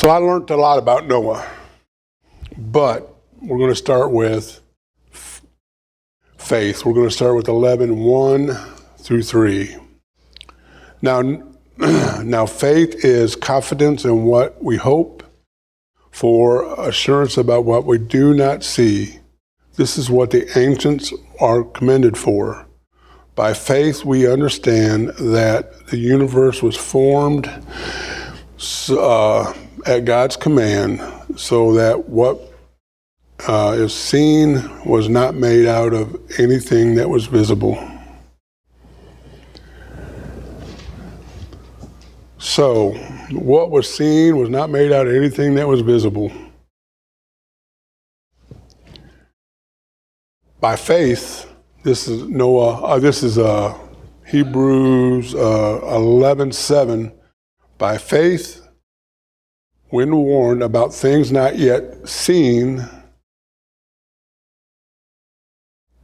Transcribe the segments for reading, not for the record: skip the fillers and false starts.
So I learned a lot about Noah, but we're going to start with faith. We're going to start with 11:1 through 3. Now faith is confidence in what we hope for, assurance about what we do not see. This is what the ancients are commended for. By faith, we understand that the universe was formed at God's command, so that what is seen was not made out of anything that was visible. So, what was seen was not made out of anything that was visible. By faith, this is Noah. This is Hebrews 11:7. By faith, when warned about things not yet seen,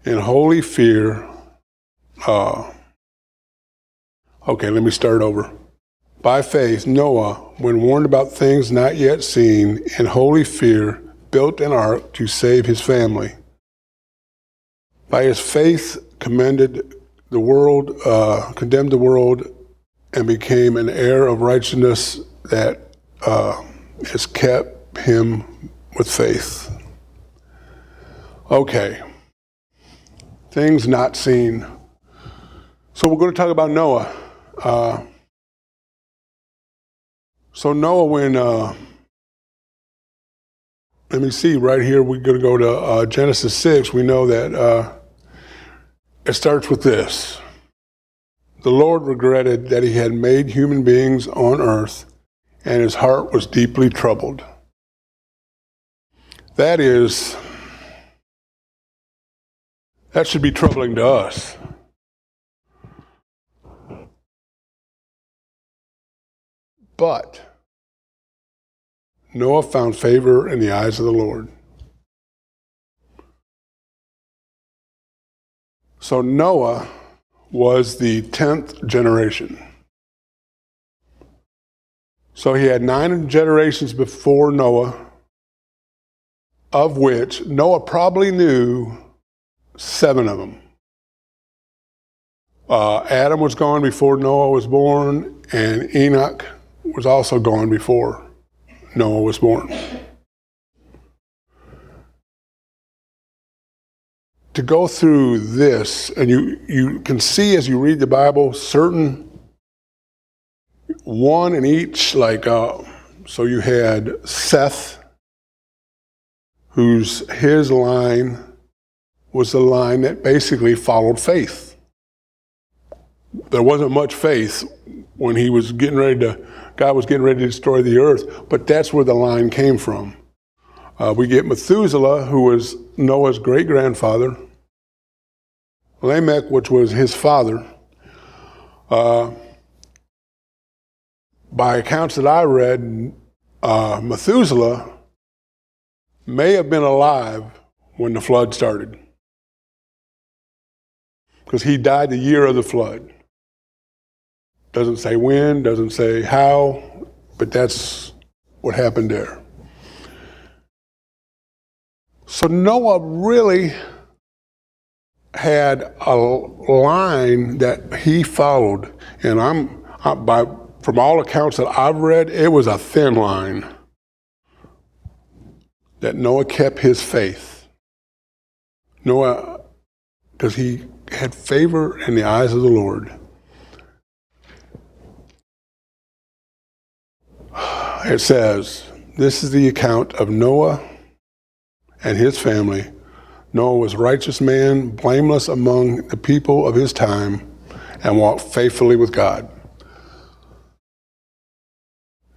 in holy fear. Okay, let me start over. By faith, Noah, when warned about things not yet seen, in holy fear, built an ark to save his family. By his faith, condemned the world, and became an heir of righteousness that has kept him with faith. Okay, things not seen. So we're going to talk about Noah. So Noah, when, let me see, right here, we're going to go to Genesis 6. We know that it starts with this. The Lord regretted that he had made human beings on earth, and his heart was deeply troubled. That should be troubling to us. But Noah found favor in the eyes of the Lord. So Noah was the 10th generation. So he had 9 generations before Noah, of which Noah probably knew 7 of them. Adam was gone before Noah was born, and Enoch was also gone before Noah was born. To go through this, and you can see as you read the Bible, certain one in each, so you had Seth, his line was the line that basically followed faith. There wasn't much faith when God was getting ready to destroy the earth, but that's where the line came from. We get Methuselah, who was Noah's great-grandfather, Lamech, which was his father. By accounts that I read, Methuselah may have been alive when the flood started, because he died the year of the flood. Doesn't say when, doesn't say how, but that's what happened there. So Noah really had a line that he followed, and from all accounts that I've read, it was a thin line that Noah kept his faith. Noah, because he had favor in the eyes of the Lord. It says, this is the account of Noah and his family. Noah was a righteous man, blameless among the people of his time, and walked faithfully with God.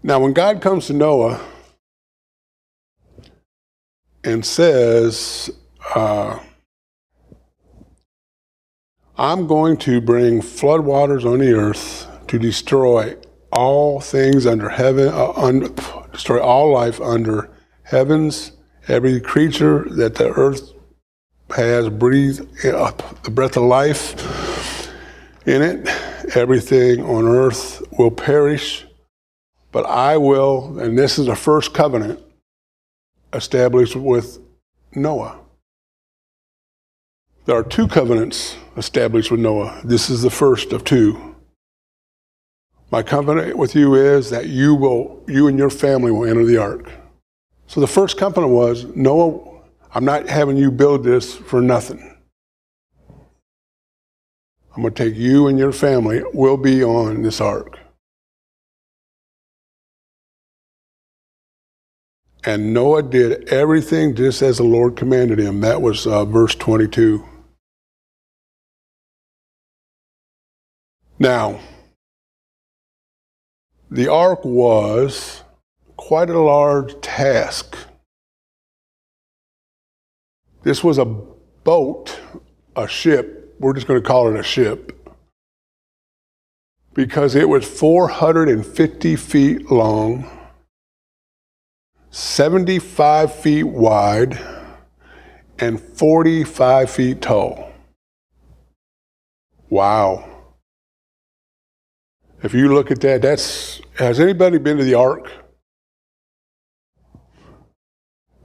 Now, when God comes to Noah and says, I'm going to bring floodwaters on the earth to destroy all things under heaven, destroy all life under heavens, every creature that the earth has breathed up the breath of life in it, everything on earth will perish. But I will, and this is the first covenant established with Noah. There are 2 covenants established with Noah. This is the first of 2. My covenant with you is that you and your family will enter the ark. So the first covenant was, Noah, I'm not having you build this for nothing. I'm going to take you and your family will be on this ark. And Noah did everything just as the Lord commanded him. That was verse 22. Now, the ark was quite a large task. This was a boat, a ship. We're just going to call it a ship, because it was 450 feet long, 75 feet wide, and 45 feet tall. Wow. If you look at that, has anybody been to the ark?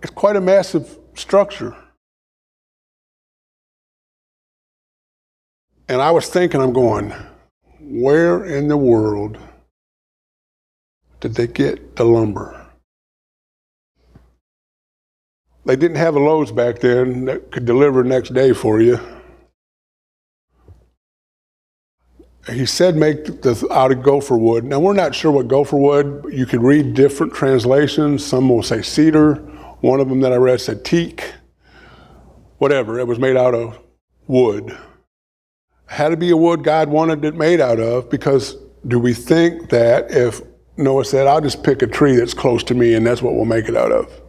It's quite a massive structure. And I was thinking, I'm going, where in the world did they get the lumber? They didn't have a Lowe's back then that could deliver next day for you. He said make this out of gopher wood. Now, we're not sure what gopher wood. You could read different translations. Some will say cedar. One of them that I read said teak. Whatever. It was made out of wood. It had to be a wood God wanted it made out of, because do we think that if Noah said, I'll just pick a tree that's close to me and that's what we'll make it out of?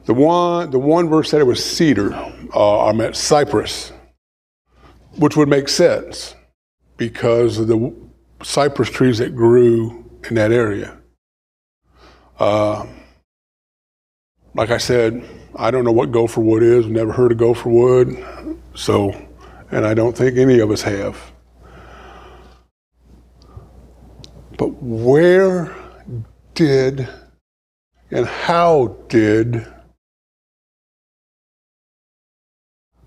The one verse said it was cedar. I meant cypress, which would make sense because of the cypress trees that grew in that area. Like I said, I don't know what gopher wood is. Never heard of gopher wood. And I don't think any of us have. But where did and how did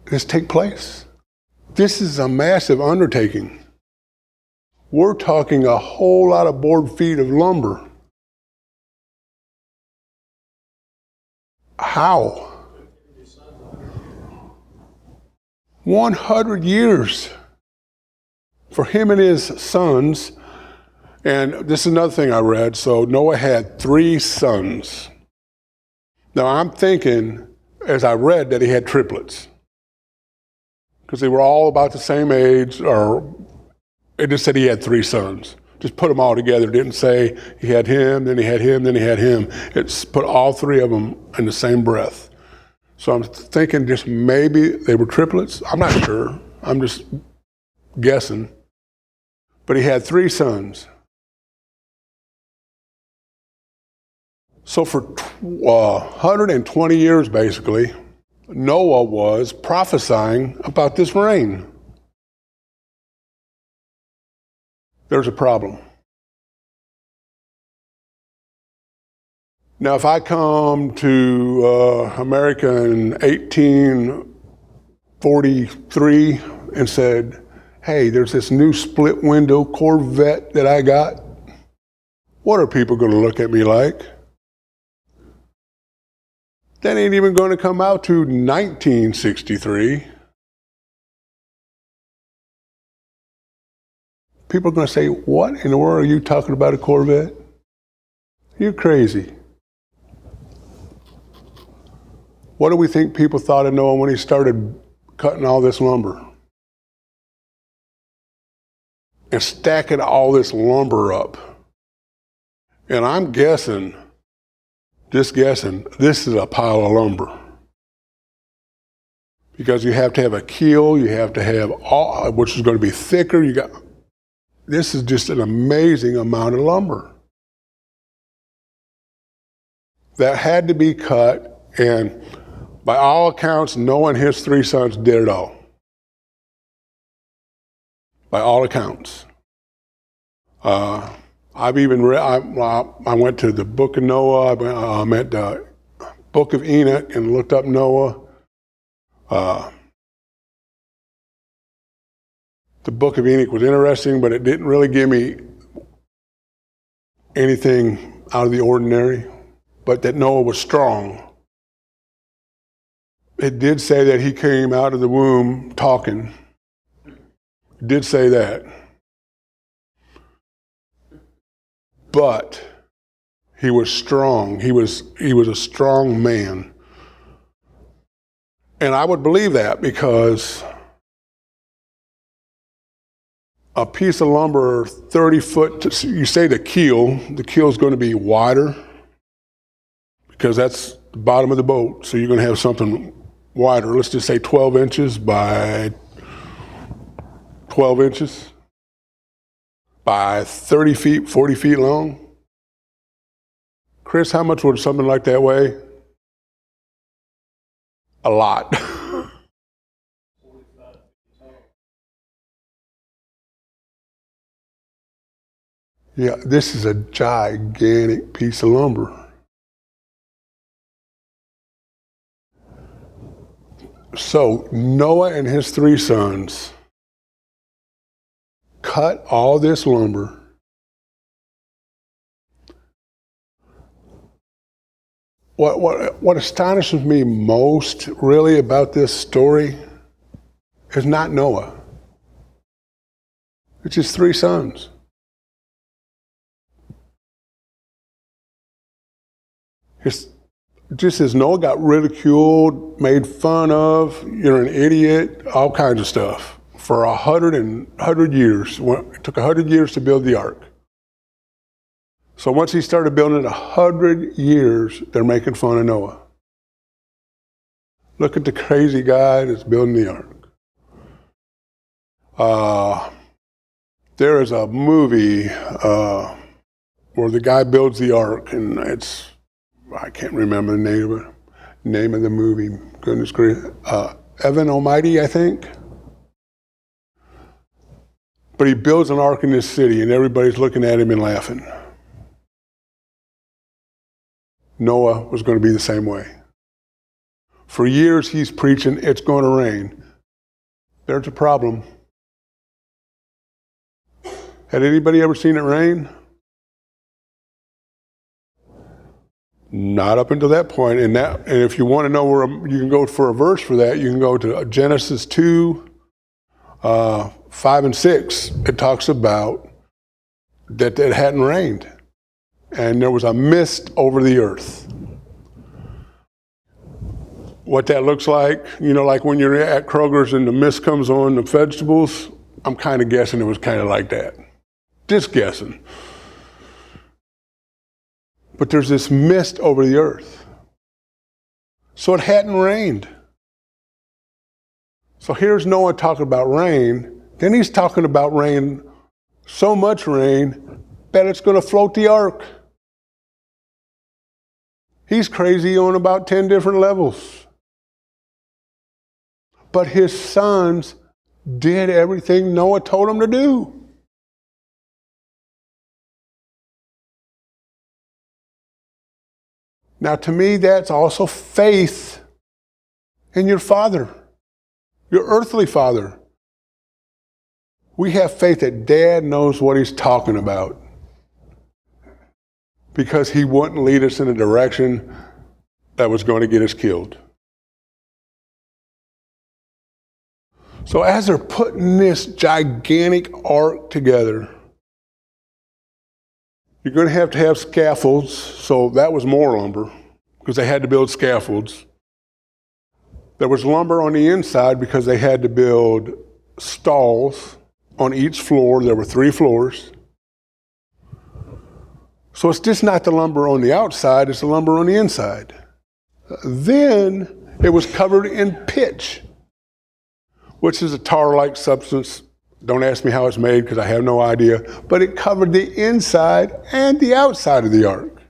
this take place? This is a massive undertaking. We're talking a whole lot of board feet of lumber. How? 100 years for him and his sons. And this is another thing I read. So Noah had 3 sons. Now I'm thinking, as I read, that he had triplets, because they were all about the same age, or it just said he had 3 sons. Just put them all together. It didn't say he had him, then he had him, then he had him. It's put all 3 of them in the same breath. So I'm thinking just maybe they were triplets. I'm not sure. I'm just guessing. But he had 3 sons. So for 120 years, basically, Noah was prophesying about this rain. There's a problem. Now, if I come to America in 1843 and said, hey, there's this new split window Corvette that I got, what are people going to look at me like? That ain't even going to come out to 1963. People are going to say, what in the world are you talking about, a Corvette? You're crazy. What do we think people thought of Noah when he started cutting all this lumber and stacking all this lumber up? And I'm guessing, just guessing, this is a pile of lumber. Because you have to have a keel, you have to have all, which is going to be thicker. This is just an amazing amount of lumber that had to be cut, and by all accounts, Noah and his 3 sons did it all. By all accounts. I've even read, I went to the book of Noah, I'm at the book of Enoch and looked up Noah. The book of Enoch was interesting, but it didn't really give me anything out of the ordinary, but that Noah was strong. It did say that he came out of the womb talking. It did say that. But he was strong. He was a strong man. And I would believe that because a piece of lumber 30 foot, you say the keel is going to be wider because that's the bottom of the boat. So you're going to have something wider. Let's just say 12 inches by 12 inches by 30 feet, 40 feet long. Chris, how much would something like that weigh? A lot. Yeah, this is a gigantic piece of lumber. So Noah and his 3 sons cut all this lumber. What astonishes me most really about this story is not Noah. It's his 3 sons. Just as Noah got ridiculed, made fun of, you're an idiot, all kinds of stuff for 100 years. It took 100 years to build the ark. So once he started building it, 100 years, they're making fun of Noah. Look at the crazy guy that's building the ark. There is a movie where the guy builds the ark, and I can't remember the name of the movie. Goodness gracious. Evan Almighty, I think. But he builds an ark in this city, and everybody's looking at him and laughing. Noah was going to be the same way. For years, he's preaching, it's going to rain. There's a problem. Had anybody ever seen it rain? Not up until that point. And if you want to know where you can go for a verse for that, you can go to Genesis 2, 5 and 6. It talks about that it hadn't rained. And there was a mist over the earth. What that looks like, like when you're at Kroger's and the mist comes on the vegetables, I'm kind of guessing it was kind of like that. Just guessing. But there's this mist over the earth. So it hadn't rained. So here's Noah talking about rain. Then he's talking about rain, so much rain, that it's going to float the ark. He's crazy on about 10 different levels. But his sons did everything Noah told them to do. Now, to me, that's also faith in your father, your earthly father. We have faith that Dad knows what he's talking about, because he wouldn't lead us in a direction that was going to get us killed. So as they're putting this gigantic ark together, you're going to have scaffolds, so that was more lumber, because they had to build scaffolds. There was lumber on the inside because they had to build stalls on each floor. There were 3 floors. So it's just not the lumber on the outside, it's the lumber on the inside. Then it was covered in pitch, which is a tar-like substance. Don't ask me how it's made because I have no idea. But it covered the inside and the outside of the ark.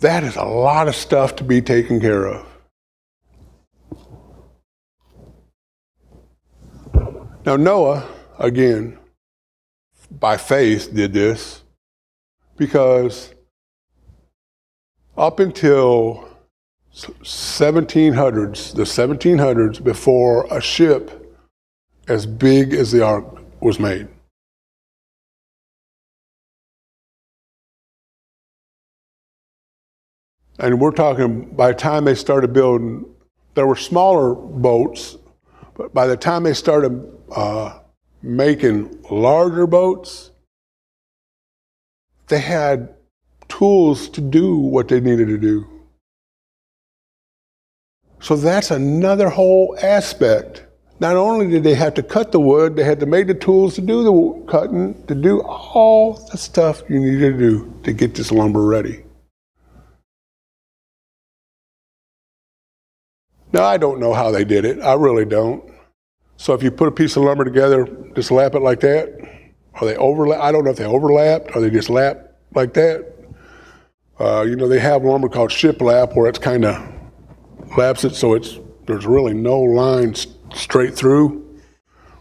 That is a lot of stuff to be taken care of. Now Noah, again, by faith did this, because up until 1700s, the 1700s, before a ship as big as the ark was made. And we're talking, by the time they started building, there were smaller boats, but by the time they started making larger boats, they had tools to do what they needed to do. So that's another whole aspect. Not only did they have to cut the wood, they had to make the tools to do the cutting, to do all the stuff you needed to do to get this lumber ready. Now, I don't know how they did it. I really don't. So if you put a piece of lumber together, just lap it like that, or they overlap, I don't know if they overlapped or they just lap like that. They have lumber called shiplap, where it's kind of laps it so there's really no line straight through.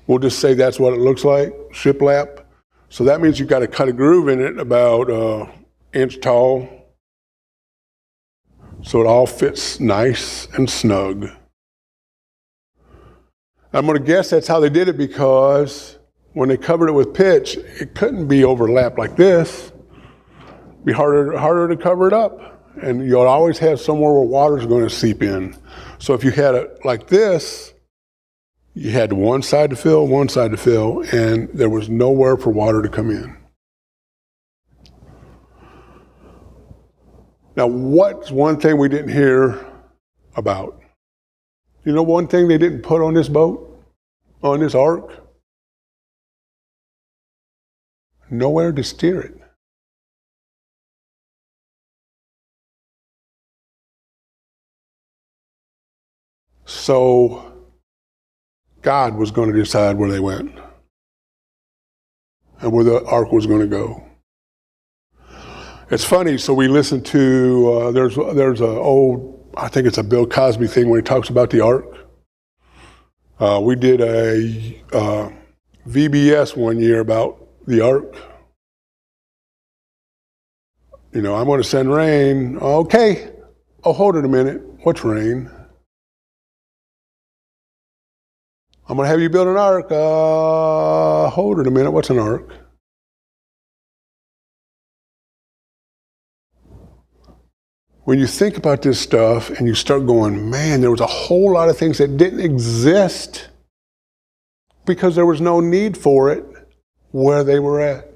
We'll just say that's what it looks like, shiplap. So that means you've got to cut a groove in it about an inch tall, so it all fits nice and snug. I'm going to guess that's how they did it, because when they covered it with pitch, it couldn't be overlapped like this. It'd be harder to cover it up. And you'll always have somewhere where water's going to seep in. So if you had it like this, you had one side to fill, and there was nowhere for water to come in. Now, what's one thing we didn't hear about? You know one thing they didn't put on this boat, on this ark? Nowhere to steer it. So God was going to decide where they went and where the ark was going to go. It's funny, so we listened to, there's a old, I think it's a Bill Cosby thing where he talks about the ark. We did a VBS one year about the ark. I'm going to send rain. Okay. Oh, hold it a minute. What's rain? I'm going to have you build an ark. Hold it a minute. What's an ark? When you think about this stuff and you start going, man, there was a whole lot of things that didn't exist because there was no need for it where they were at.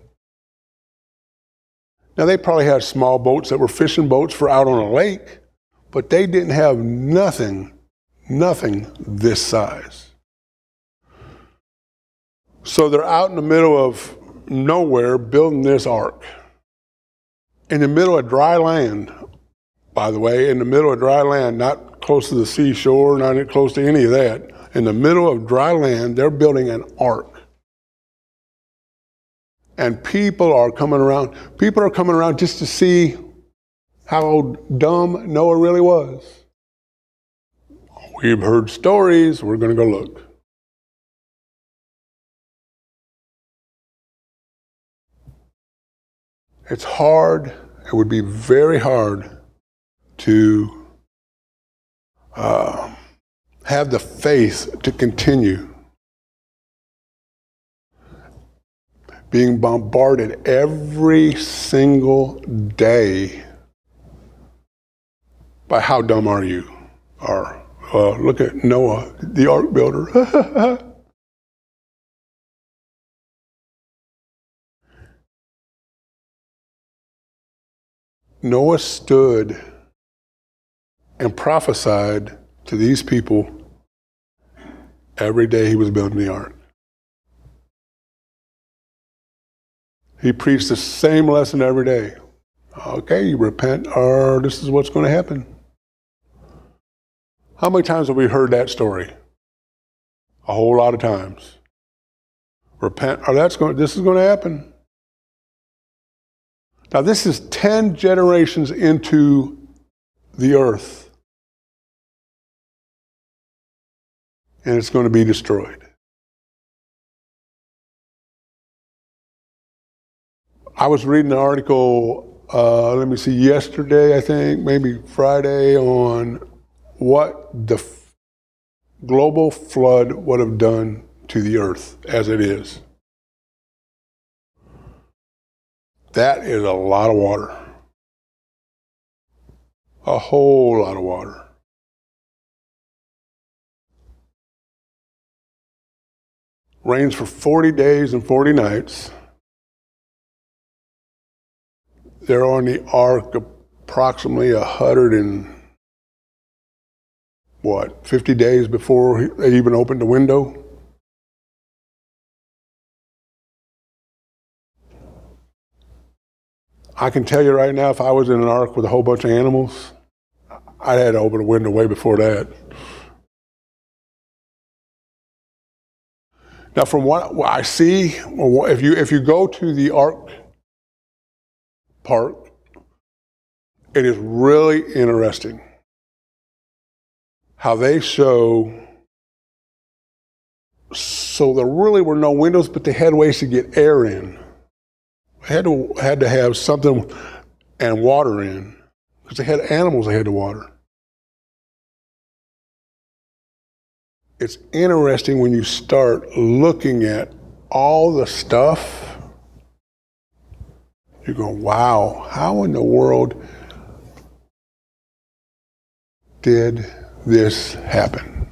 Now, they probably had small boats that were fishing boats for out on a lake, but they didn't have nothing this size. So they're out in the middle of nowhere building this ark. In the middle of dry land, by the way, in the middle of dry land, not close to the seashore, not close to any of that. In the middle of dry land, they're building an ark. And people are coming around just to see how dumb Noah really was. We've heard stories, we're going to go look. It's hard, it would be very hard to have the faith to continue being bombarded every single day by how dumb are you? Or look at Noah, the ark builder. Noah stood and prophesied to these people every day he was building the ark. He preached the same lesson every day. Okay, you repent or this is what's going to happen. How many times have we heard that story? A whole lot of times. Repent or this is going to happen. Now this is 10 generations into the earth. And it's going to be destroyed. I was reading an article, let me see, yesterday, I think, maybe Friday, on what the global flood would have done to the earth as it is. That is a lot of water. A whole lot of water. Rains for 40 days and 40 nights. They're on the ark approximately 50 days before they even opened the window. I can tell you right now, if I was in an ark with a whole bunch of animals, I'd had to open a window way before that. Now, from what I see, if you go to the ark park, it is really interesting how they show. So there really were no windows, but they had ways to get air in. Had to have something and water in, because they had animals they had to water. It's interesting when you start looking at all the stuff, you go, wow, how in the world did this happen?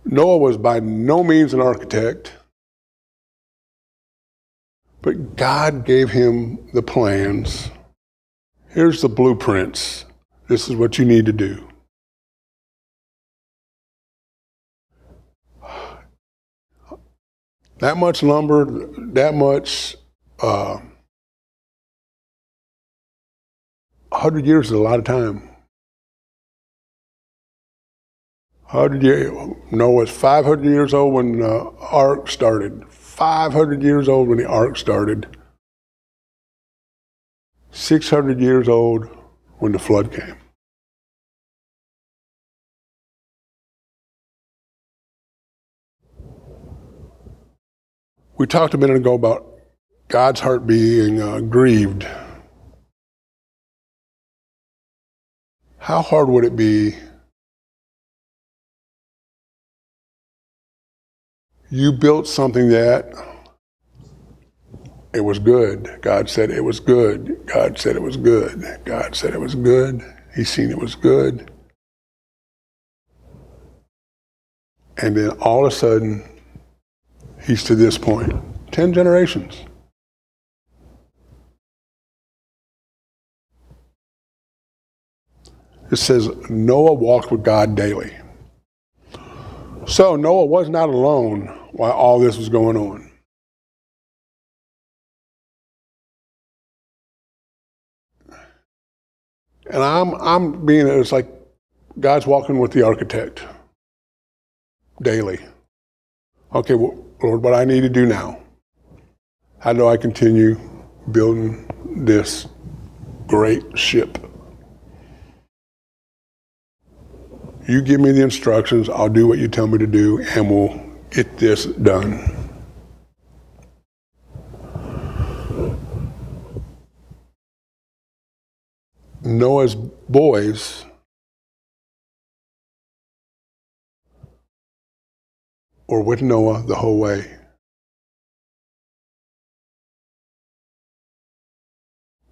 Noah was by no means an architect, but God gave him the plans. Here's the blueprints. This is what you need to do. That much lumber, that much, 100 years is a lot of time. 100 years, Noah was 500 years old when the ark started. 500 years old when the ark started. 600 years old when the flood came. We talked a minute ago about God's heart being grieved. How hard would it be? You built something that it was good. God said it was good. God said it was good. God said it was good. He's seen it was good. And then all of a sudden, he's to this point. 10 generations. It says Noah walked with God daily. So Noah was not alone while all this was going on. And I'm being, it's like God's walking with the architect daily. Okay, well, Lord, what I need to do now? How do I continue building this great ship? You give me the instructions, I'll do what you tell me to do, and we'll get this done. Noah's boys were with Noah the whole way.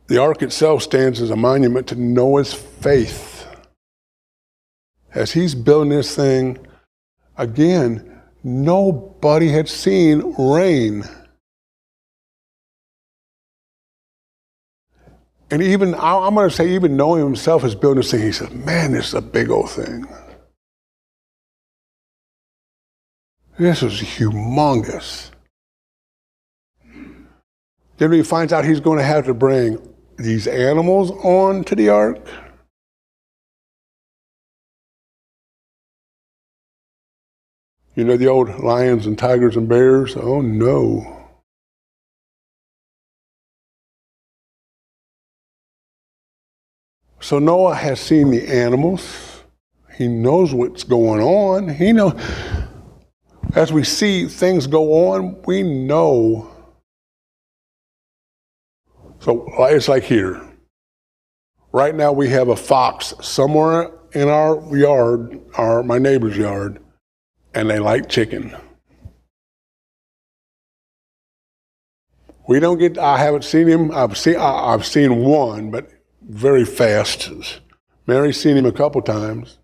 The ark itself stands as a monument to Noah's faith. As he's building this thing, again, nobody had seen rain. And even, I'm going to say, even Noah himself is building this thing. He said, man, this is a big old thing. This is humongous. Then he finds out he's going to have to bring these animals on to the ark. You know the old lions and tigers and bears? Oh no. So Noah has seen the animals. He knows what's going on. He knows, as we see things go on, we know So it's like here. Right now we have a fox somewhere in our yard, my neighbor's yard, and they like chicken. We don't get, I haven't seen him, I've seen one, but very fast. Mary's seen him a couple times.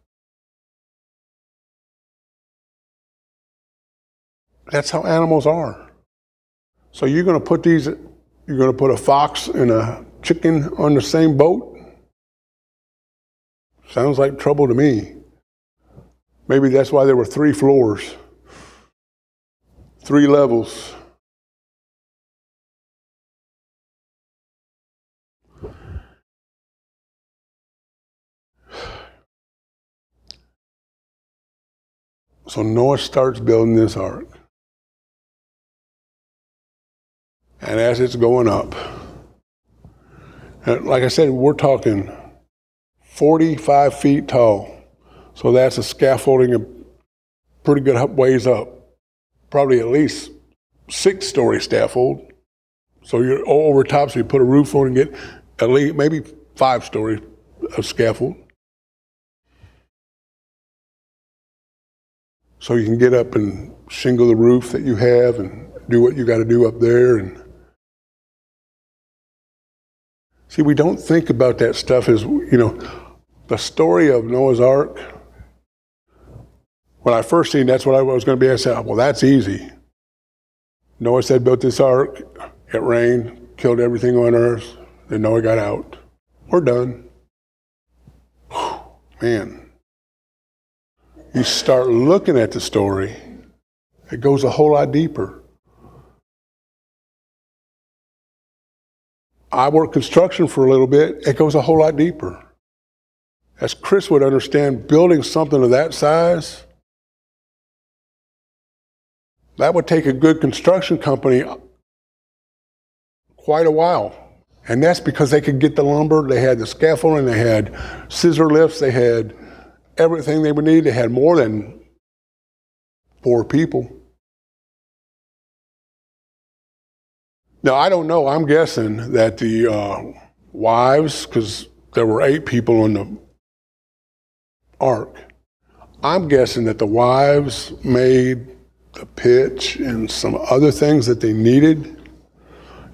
That's how animals are. So you're going to put a fox and a chicken on the same boat? Sounds like trouble to me. Maybe that's why there were 3 floors, 3 levels. So Noah starts building this ark. And as it's going up, and like I said, we're talking 45 feet tall. So that's a scaffolding a pretty good ways up. Probably at least 6-story scaffold. So you're over top, so you put a roof on and get at least maybe 5-story of scaffold. So you can get up and shingle the roof that you have and do what you got to do up there. And see, we don't think about that stuff as, the story of Noah's Ark. When I first seen that's what I was going to be, I said, well, that's easy. Noah said, built this ark, it rained, killed everything on earth, then Noah got out. We're done. Whew, man. You start looking at the story, it goes a whole lot deeper. I worked construction for a little bit, it goes a whole lot deeper. As Chris would understand, building something of that size, that would take a good construction company quite a while. And that's because they could get the lumber, they had the scaffolding, they had scissor lifts, they had everything they would need. They had more than 4 people. Now, I don't know. I'm guessing that the wives, because there were 8 people on the ark, I'm guessing that the wives made the pitch and some other things that they needed.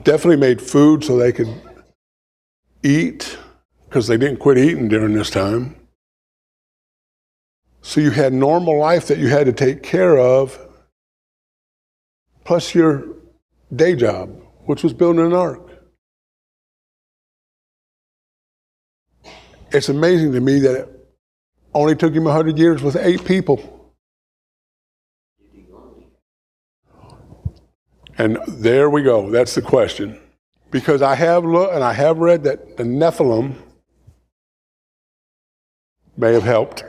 Definitely made food so they could eat, because they didn't quit eating during this time. So you had normal life that you had to take care of, plus your day job, which was building an ark. It's amazing to me that it only took him 100 years with 8 people. And there we go. That's the question. Because I have looked and I have read that the Nephilim may have helped.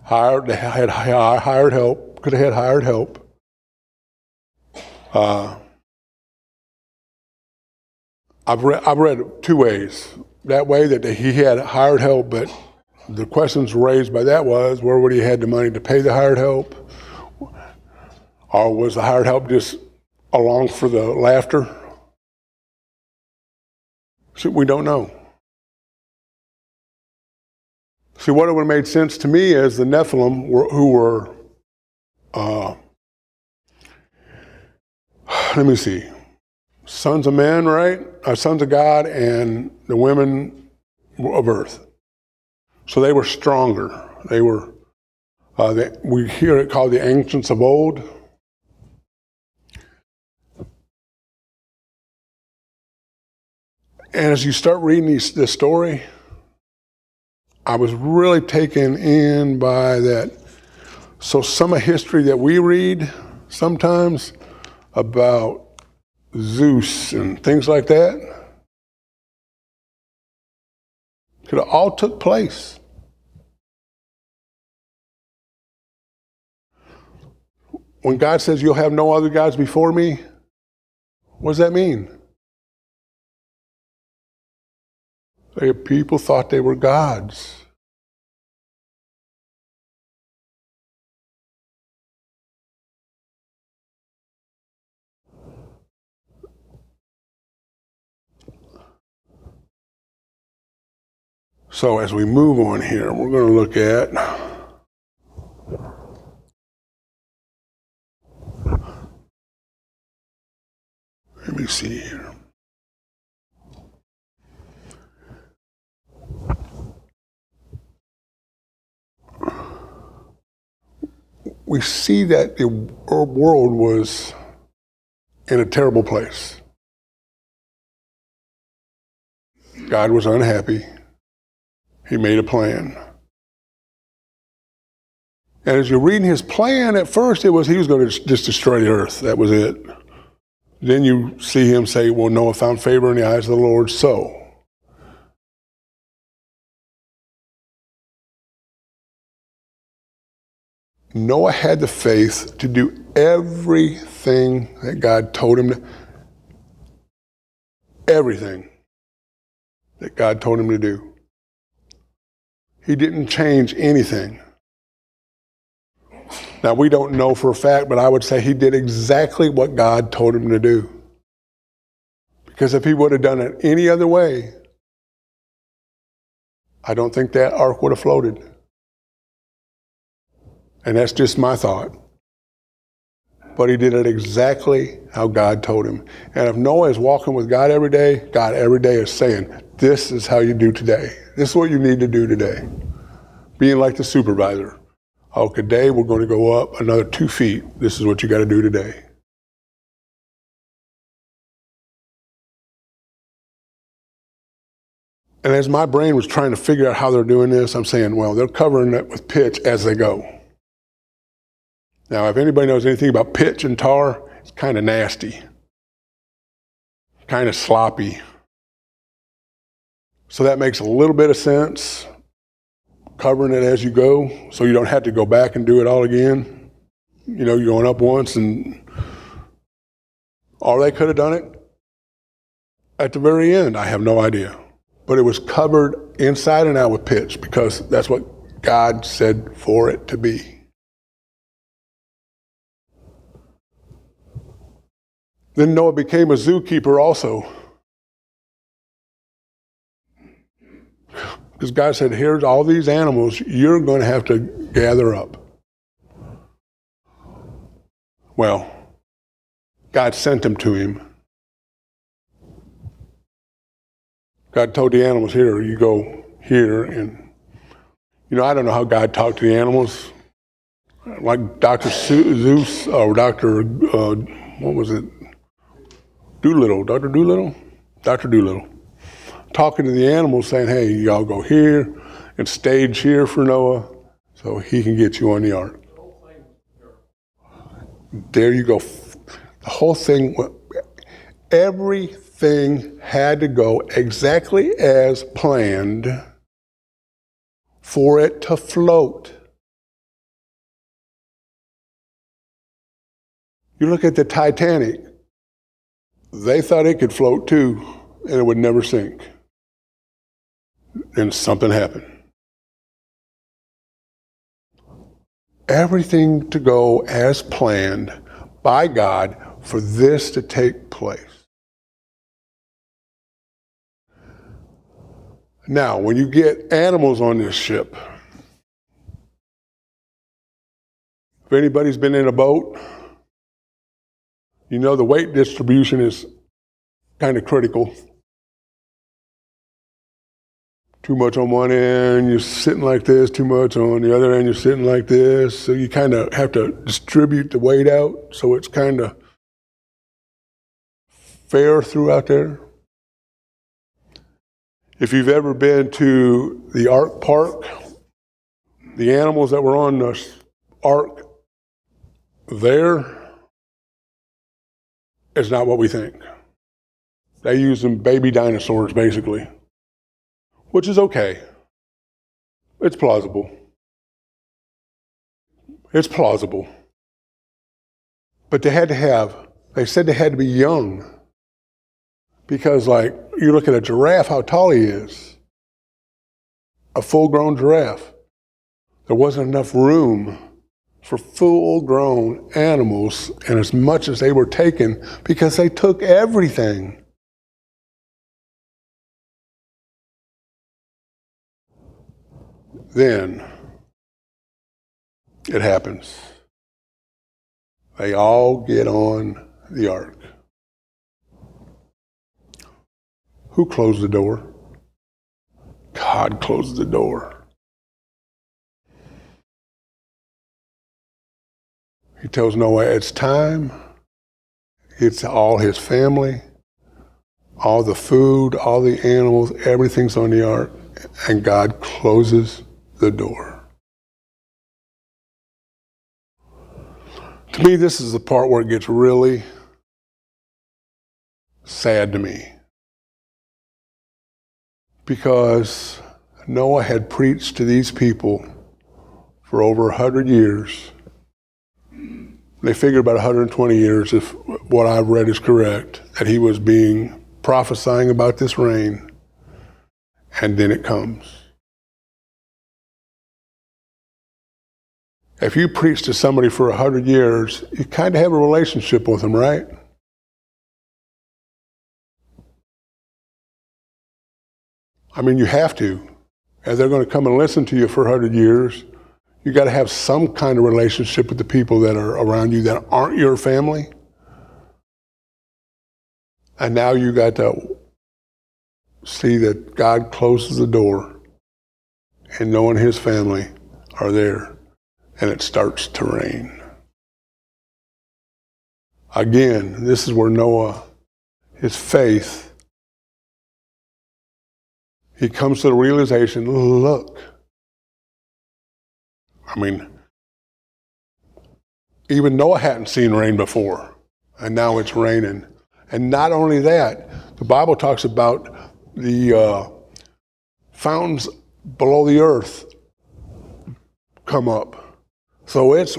They had hired help. Could have had hired help. I've read 2 ways. That way that he had hired help, but the questions raised by that was, where would he have the money to pay the hired help? Or was the hired help just along for the laughter? So we don't know. See, what it would have made sense to me is the Nephilim who were, let me see, sons of men, right? Sons of God and the women of earth. So they were stronger. They were, we hear it called the ancients of old. And as you start reading this story, I was really taken in by that. So some of history that we read sometimes about Zeus and things like that could have all took place. When God says you'll have no other gods before me, what does that mean? People thought they were gods. So as we move on here, we're going to look at let me see here. We see that the world was in a terrible place. God was unhappy. He made a plan. And as you're reading his plan, at first it was he was going to just destroy the earth. That was it. Then you see him say, well, Noah found favor in the eyes of the Lord, so. Noah had the faith to do everything that God told him to, everything that God told him to do. He didn't change anything. Now, we don't know for a fact, but I would say he did exactly what God told him to do. Because if he would have done it any other way, I don't think that ark would have floated. And that's just my thought. But he did it exactly how God told him. And if Noah is walking with God every day is saying, this is how you do today. This is what you need to do today. Being like the supervisor. Oh, today we're going to go up another 2 feet. This is what you got to do today. And as my brain was trying to figure out how they're doing this, I'm saying, well, they're covering it with pitch as they go. Now, if anybody knows anything about pitch and tar, it's kind of nasty, kind of sloppy. So that makes a little bit of sense, covering it as you go, so you don't have to go back and do it all again. You know, you're going up once, or they could have done it at the very end. I have no idea. But it was covered inside and out with pitch because that's what God said for it to be. Then Noah became a zookeeper also. Because God said, here's all these animals you're going to have to gather up. Well, God sent them to him. God told the animals, here, you go here. And, you know, I don't know how God talked to the animals. Like Dr. Zeus, or Dr. What was it? Doolittle, Dr. Doolittle? Dr. Doolittle. Talking to the animals saying, hey, y'all go here and stage here for Noah so he can get you on the ark. There you go. The whole thing, everything had to go exactly as planned for it to float. You look at the Titanic. They thought it could float too, and it would never sink. And something happened. Everything to go as planned by God for this to take place. Now, when you get animals on this ship, if anybody's been in a boat, you know the weight distribution is kind of critical. Too much on one end, you're sitting like this. Too much on the other end, you're sitting like this. So you kind of have to distribute the weight out so it's kind of fair throughout there. If you've ever been to the Ark Park, the animals that were on the Ark there is not what we think. They use them baby dinosaurs, basically. Which is okay. It's plausible. It's plausible. But they said they had to be young. Because like, you look at a giraffe, how tall he is. A full-grown giraffe. There wasn't enough room for full-grown animals, and as much as they were taken, because they took everything. Then it happens. They all get on the ark. Who closed the door? God closed the door. He tells Noah it's time. It's all his family, all the food, all the animals, everything's on the ark, and God closes the door. To me, this is the part where it gets really sad to me. Because Noah had preached to these people for over 100 years. They figure about 120 years, if what I've read is correct, that he was prophesying about this rain, and then it comes. If you preach to somebody for 100 years, you kind of have a relationship with them, right? I mean, you have to. If they're going to come and listen to you for 100 years, you got to have some kind of relationship with the people that are around you that aren't your family. And now you got to see that God closes the door and Noah and his family are there, and it starts to rain. Again, this is where Noah, his faith, he comes to the realization, look, I mean, even Noah hadn't seen rain before, and now it's raining. And not only that, the Bible talks about the fountains below the earth come up. So it's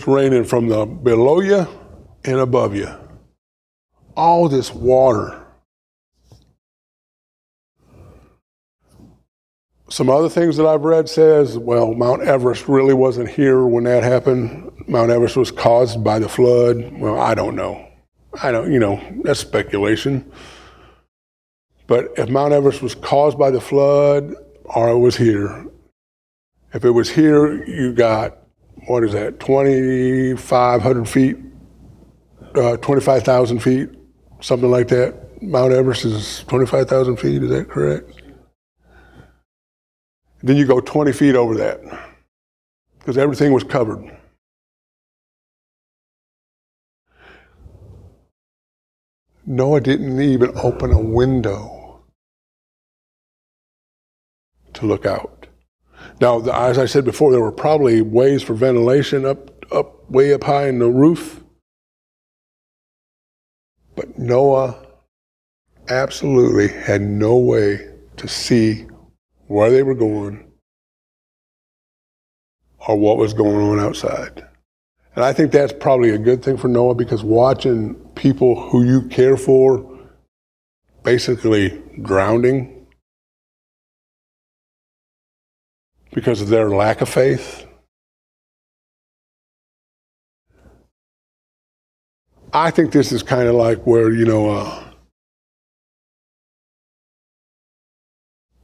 raining from the below you and above you. All this water. Some other things that I've read says, well, Mount Everest really wasn't here when that happened. Mount Everest was caused by the flood. Well, I don't know. That's speculation. But if Mount Everest was caused by the flood, or it was here, if it was here, you got, 2,500 feet, 25,000 feet, something like that. Mount Everest is 25,000 feet, is that correct? Then you go 20 feet over that, because everything was covered. Noah didn't even open a window to look out. Now, as I said before, there were probably ways for ventilation way up high in the roof. But Noah absolutely had no way to see where they were going or what was going on outside. And I think that's probably a good thing for Noah, because watching people who you care for basically drowning because of their lack of faith, I think this is kind of like where,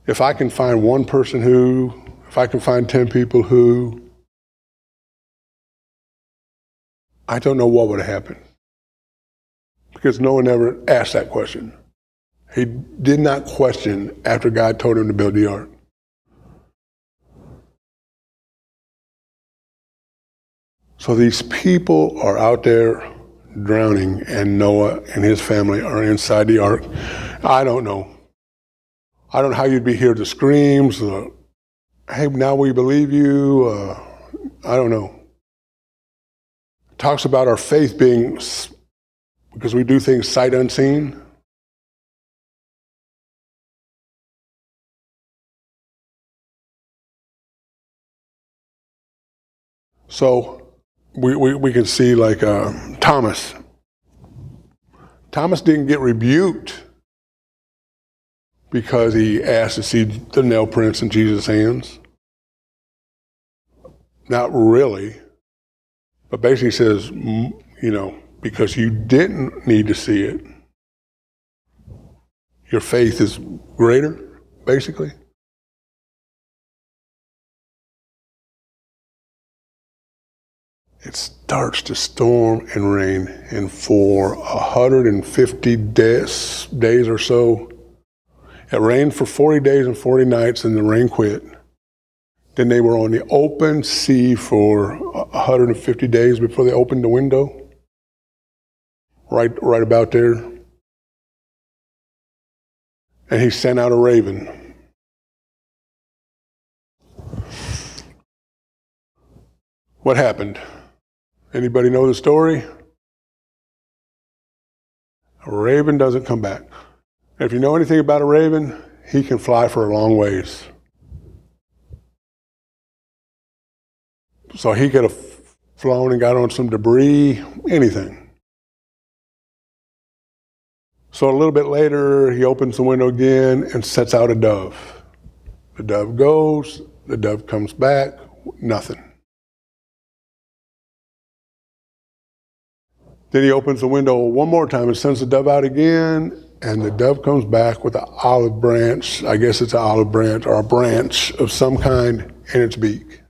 if I can find one person if I can find 10 people who, I don't know what would have happened. Because no one ever asked that question. He did not question after God told him to build the ark. So these people are out there drowning, and Noah and his family are inside the ark. I don't know. I don't know how you'd be hearing the screams, hey, now we believe you. I don't know. It talks about our faith being, because we do things sight unseen. So we can see like Thomas. Thomas didn't get rebuked because he asked to see the nail prints in Jesus' hands. Not really. But basically says, because you didn't need to see it, your faith is greater, basically. it starts to storm and rain. And for 150 days or so, it rained for 40 days and 40 nights, and the rain quit. Then they were on the open sea for 150 days before they opened the window. Right about there. And he sent out a raven. What happened? Anybody know the story? A raven doesn't come back. If you know anything about a raven, he can fly for a long ways. So he could have flown and got on some debris, anything. So a little bit later, he opens the window again and sets out a dove. The dove goes, the dove comes back, nothing. Then he opens the window one more time and sends the dove out again, and the dove comes back with an olive branch, I guess it's an olive branch or a branch of some kind in its beak.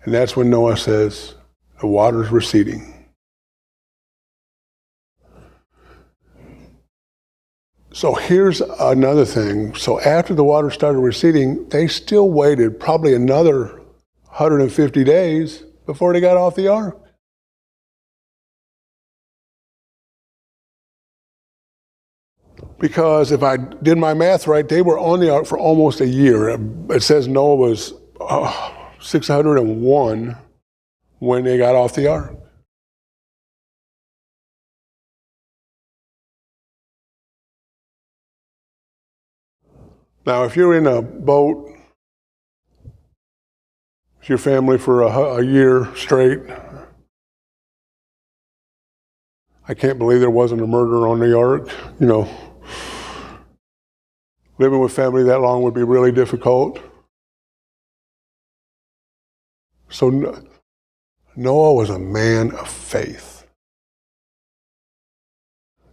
And that's when Noah says, the water's receding. So here's another thing. So after the water started receding, they still waited probably another 150 days before they got off the ark. Because if I did my math right, they were on the ark for almost a year. It says Noah was 601 when they got off the ark. Now, if you're in a boat with your family for a year straight, I can't believe there wasn't a murder on the ark. You know, living with family that long would be really difficult. So Noah was a man of faith.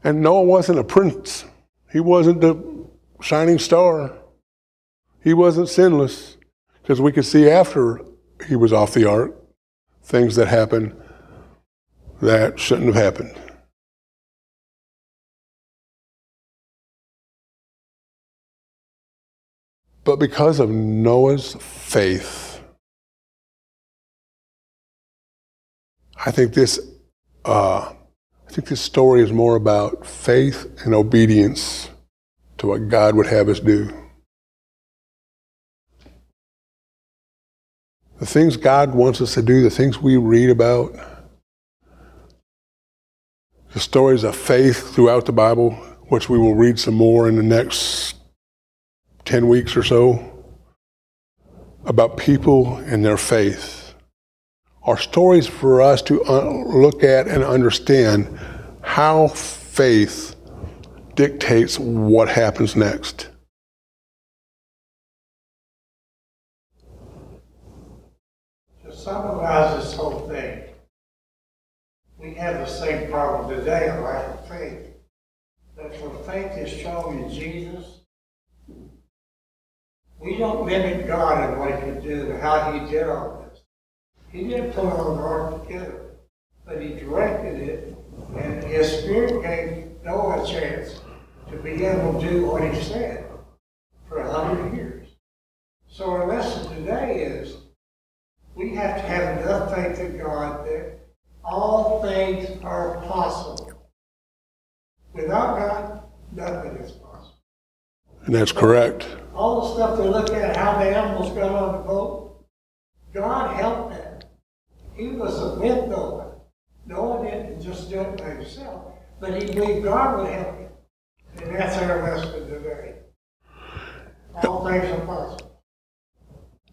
And Noah wasn't a prince. He wasn't the shining star. He wasn't sinless, because we could see after he was off the ark things that happened that shouldn't have happened. But because of Noah's faith, I think this story is more about faith and obedience to what God would have us do. The things God wants us to do, the things we read about, the stories of faith throughout the Bible, which we will read some more in the next 10 weeks or so, about people and their faith, are stories for us to look at and understand how faith dictates what happens next. To summarize this whole thing, we have the same problem today, a lack of faith. But when faith is shown in Jesus, we don't limit God in what he could do and how he did all this. He didn't put all the ark together, but he directed it, and his Spirit gave Noah a chance to be able to do what he said for 100 years. So our lesson today is we have to have enough faith in God that all things are possible. Without God, nothing is possible. And that's correct. All the stuff they look at, how the animals got on the boat, God helped that. He was with Noah. Noah didn't just do it by himself, but he believed God would help him. And that's our lesson today. All things are possible.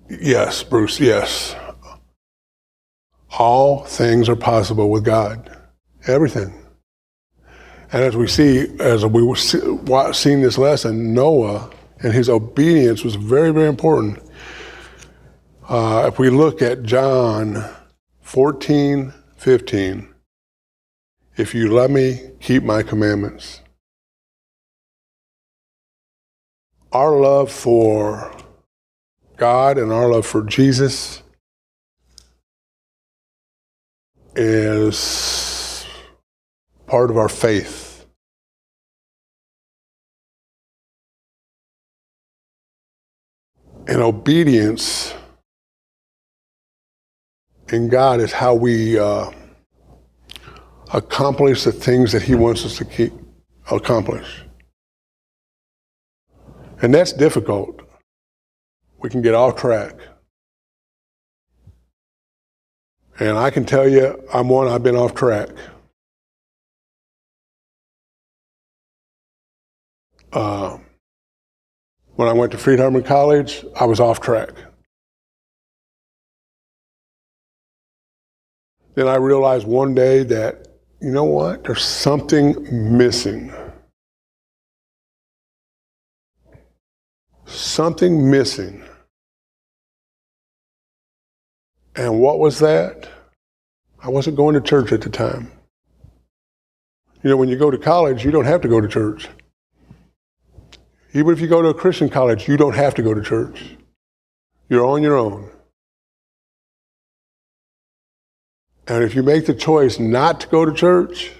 Yes, Bruce, yes. All things are possible with God. Everything. And as we see, as we were seeing this lesson, Noah and his obedience was very, very important. If we look at John 14:15, if you love me, keep my commandments. Our love for God and our love for Jesus is part of our faith. And obedience in God is how we accomplish the things that He wants us to accomplish. And that's difficult. We can get off track. And I can tell you, I've been off track. When I went to Freedom College, I was off track. Then I realized one day that, you know what, there's something missing. Something missing. And what was that? I wasn't going to church at the time. You know, when you go to college, you don't have to go to church. Even if you go to a Christian college, you don't have to go to church. You're on your own. And if you make the choice not to go to church,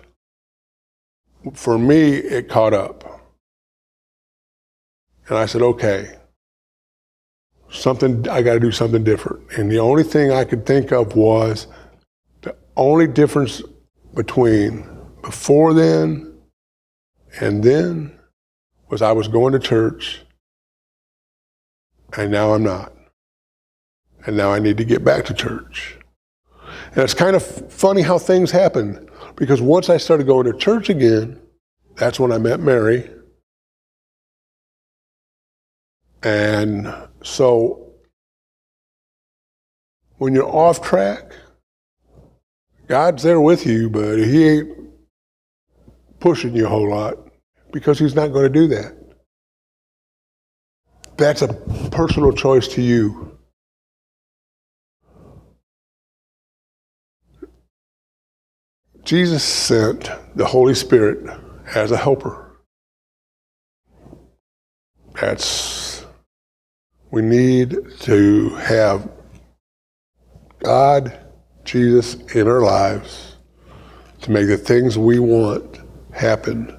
for me, it caught up. And I said, okay, I got to do something different. And the only thing I could think of was the only difference between before then and then was I was going to church, and now I'm not. And now I need to get back to church. And it's kind of funny how things happen, because once I started going to church again, that's when I met Mary. And so when you're off track, God's there with you, but He ain't pushing you a whole lot, because He's not going to do that. That's a personal choice to you. Jesus sent the Holy Spirit as a helper. We need to have God, Jesus in our lives to make the things we want happen,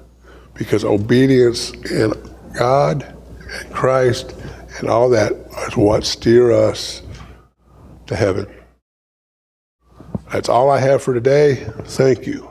because obedience in God and Christ and all that is what steer us to heaven. That's all I have for today. Thank you.